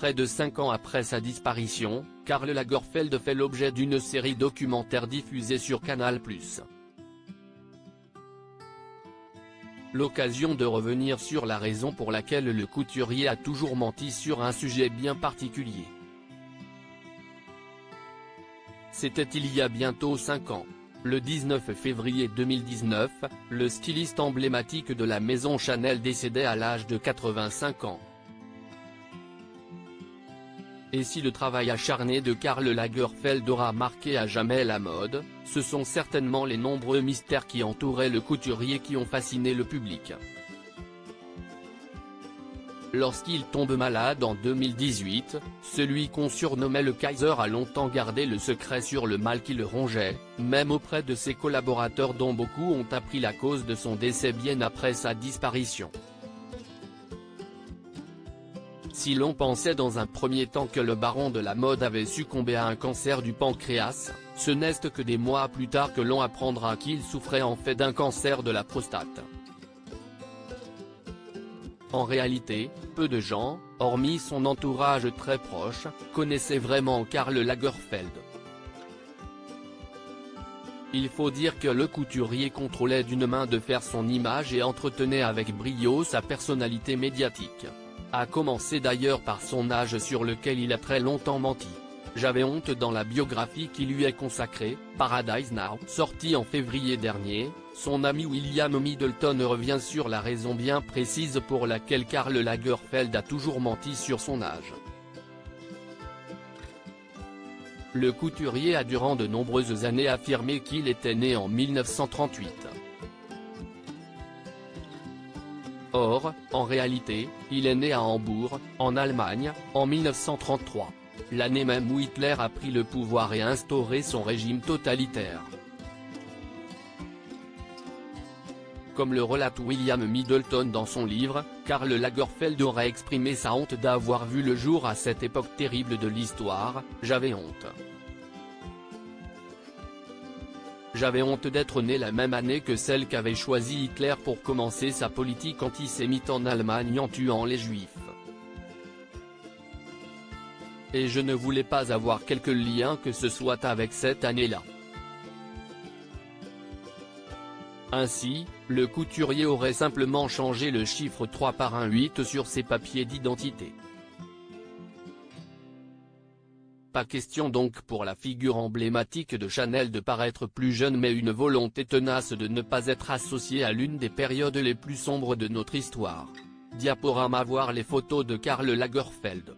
près de 5 ans après sa disparition, Karl Lagerfeld fait l'objet d'une série documentaire diffusée sur Canal+. L'occasion de revenir sur la raison pour laquelle le couturier a toujours menti sur un sujet bien particulier. C'était il y a bientôt 5 ans. Le 19 février 2019, le styliste emblématique de la maison Chanel décédait à l'âge de 85 ans. Et si le travail acharné de Karl Lagerfeld aura marqué à jamais la mode, ce sont certainement les nombreux mystères qui entouraient le couturier qui ont fasciné le public. Lorsqu'il tombe malade en 2018, celui qu'on surnommait le Kaiser a longtemps gardé le secret sur le mal qui le rongeait, même auprès de ses collaborateurs dont beaucoup ont appris la cause de son décès bien après sa disparition. Si l'on pensait dans un premier temps que le baron de la mode avait succombé à un cancer du pancréas, ce n'est que des mois plus tard que l'on apprendra qu'il souffrait en fait d'un cancer de la prostate. En réalité, peu de gens, hormis son entourage très proche, connaissaient vraiment Karl Lagerfeld. Il faut dire que le couturier contrôlait d'une main de fer son image et entretenait avec brio sa personnalité médiatique. A commencer d'ailleurs par son âge sur lequel il a très longtemps menti. J'avais honte dans la biographie qui lui est consacrée, Paradise Now, sortie en février dernier. Son ami William Middleton revient sur la raison bien précise pour laquelle Karl Lagerfeld a toujours menti sur son âge. Le couturier a durant de nombreuses années affirmé qu'il était né en 1938. Or, en réalité, il est né à Hambourg, en Allemagne, en 1933. L'année même où Hitler a pris le pouvoir et instauré son régime totalitaire. Comme le relate William Middleton dans son livre, Karl Lagerfeld aurait exprimé sa honte d'avoir vu le jour à cette époque terrible de l'histoire. J'avais honte. J'avais honte d'être né la même année que celle qu'avait choisie Hitler pour commencer sa politique antisémite en Allemagne en tuant les Juifs. Et je ne voulais pas avoir quelque lien que ce soit avec cette année-là. Ainsi, le couturier aurait simplement changé le chiffre 3 par un 8 sur ses papiers d'identité. Pas question donc pour la figure emblématique de Chanel de paraître plus jeune, mais une volonté tenace de ne pas être associé à l'une des périodes les plus sombres de notre histoire. Diaporama. Voir les photos de Karl Lagerfeld.